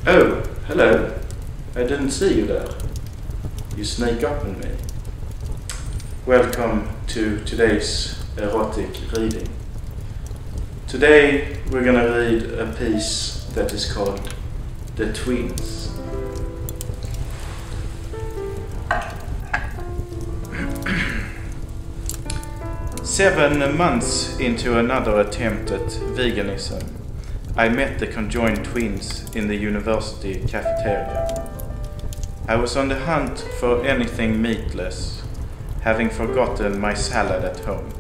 Oh, hello. I didn't see you there. You sneak up on me. Welcome to today's erotic reading. Today we're gonna read a piece that is called The Twins. Seven months into another attempt at veganism, I met the conjoined twins in the university cafeteria. I was on the hunt for anything meatless, having forgotten my salad at home.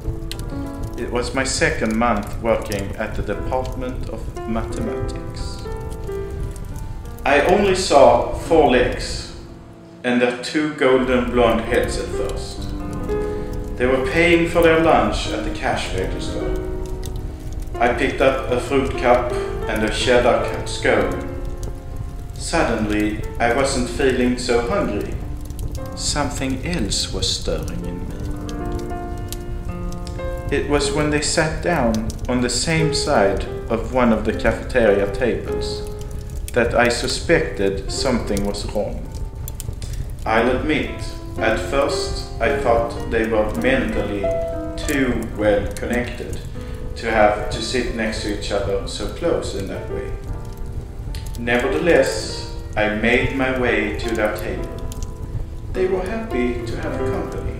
It was my second month working at the Department of Mathematics. I only saw 4 legs and their 2 golden blonde heads at first. They were paying for their lunch at the cash register. I picked up a fruit cup and a cheddar scone. Suddenly, I wasn't feeling so hungry. Something else was stirring in me. It was when they sat down on the same side of one of the cafeteria tables that I suspected something was wrong. I'll admit, at first I thought they were mentally too well connected to have to sit next to each other so close in that way. Nevertheless, I made my way to their table. They were happy to have company.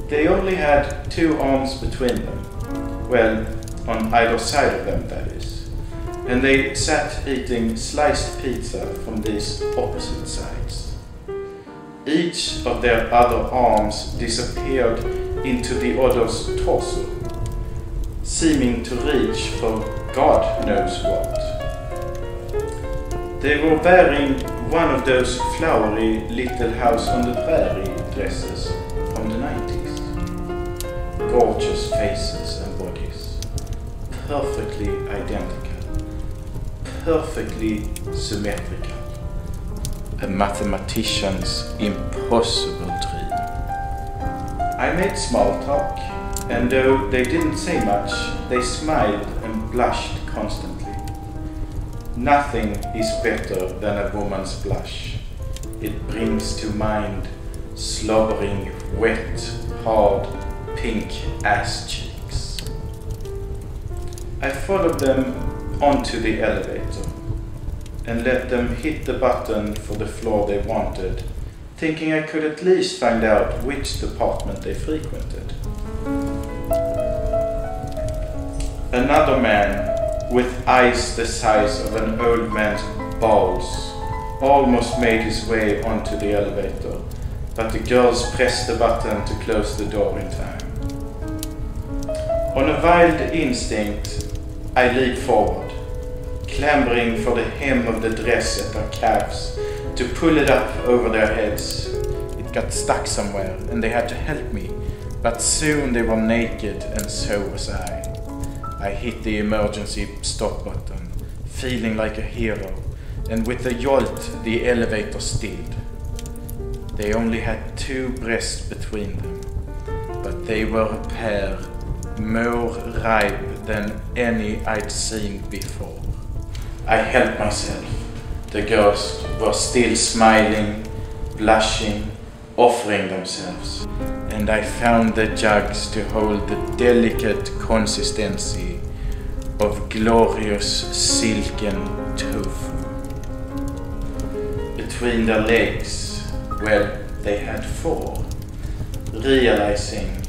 They only had 2 arms between them, well, on either side of them, that is, and they sat eating sliced pizza from these opposite sides. Each of their other arms disappeared into the other's torso, seeming to reach for God knows what. They were wearing one of those flowery Little House on the Prairie dresses from the 90s. Gorgeous faces and bodies, perfectly identical, perfectly symmetrical. A mathematician's impossible dream. I made small talk, and though they didn't say much, they smiled and blushed constantly. Nothing is better than a woman's blush. It brings to mind slobbering, wet, hard, pink ass cheeks. I followed them onto the elevator and let them hit the button for the floor they wanted, thinking I could at least find out which department they frequented. Another man, with eyes the size of an old man's balls, almost made his way onto the elevator, but the girls pressed the button to close the door in time. On a wild instinct, I leaped forward, clambering for the hem of the dress at their calves to pull it up over their heads. It got stuck somewhere and they had to help me, but soon they were naked and so was I. I hit the emergency stop button, feeling like a hero, and with a jolt the elevator stilled. They only had 2 breasts between them, but they were a pair more ripe than any I'd seen before. I helped myself. The girls were still smiling, blushing, offering themselves, and I found the jugs to hold the delicate consistency of glorious silken tofu. Between their legs, well, they had 4. Realizing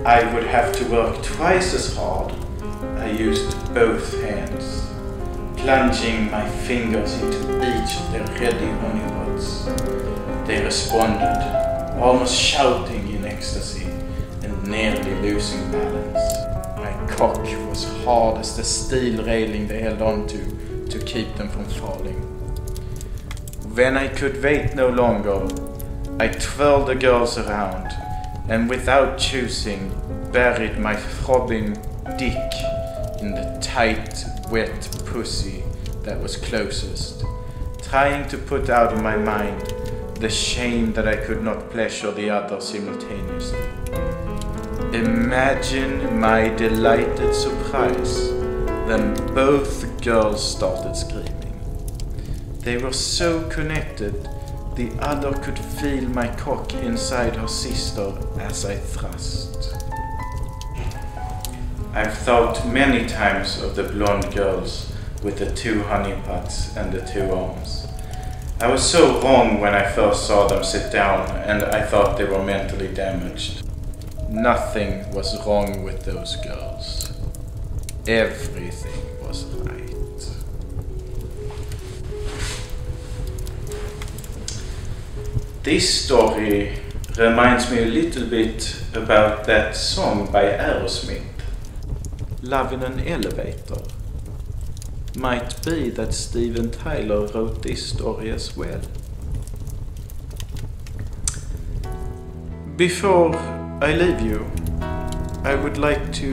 I would have to work twice as hard, I used both hands, plunging my fingers into each of their ready honey pots. They responded, almost shouting in ecstasy and nearly losing balance. My cock was hard as the steel railing they held onto to keep them from falling. When I could wait no longer, I twirled the girls around and without choosing buried my throbbing dick in the tight, wet pussy that was closest, trying to put out of my mind the shame that I could not pleasure the other simultaneously. Imagine my delighted surprise when both girls started screaming. They were so connected, the other could feel my cock inside her sister as I thrust. I've thought many times of the blonde girls with the 2 honeypots and the 2 arms. I was so wrong when I first saw them sit down, and I thought they were mentally damaged. Nothing was wrong with those girls. Everything was right. This story reminds me a little bit about that song by Aerosmith, Love in an Elevator. Might be that Steven Tyler wrote this story as well. Before I leave you, I would like to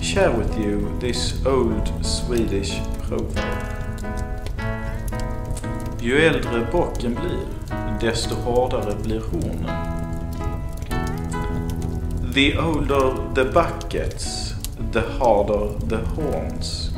share with you this old Swedish proverb. Ju äldre bocken blir, desto hårdare blir hornen. The older the buckets, the harder the horns.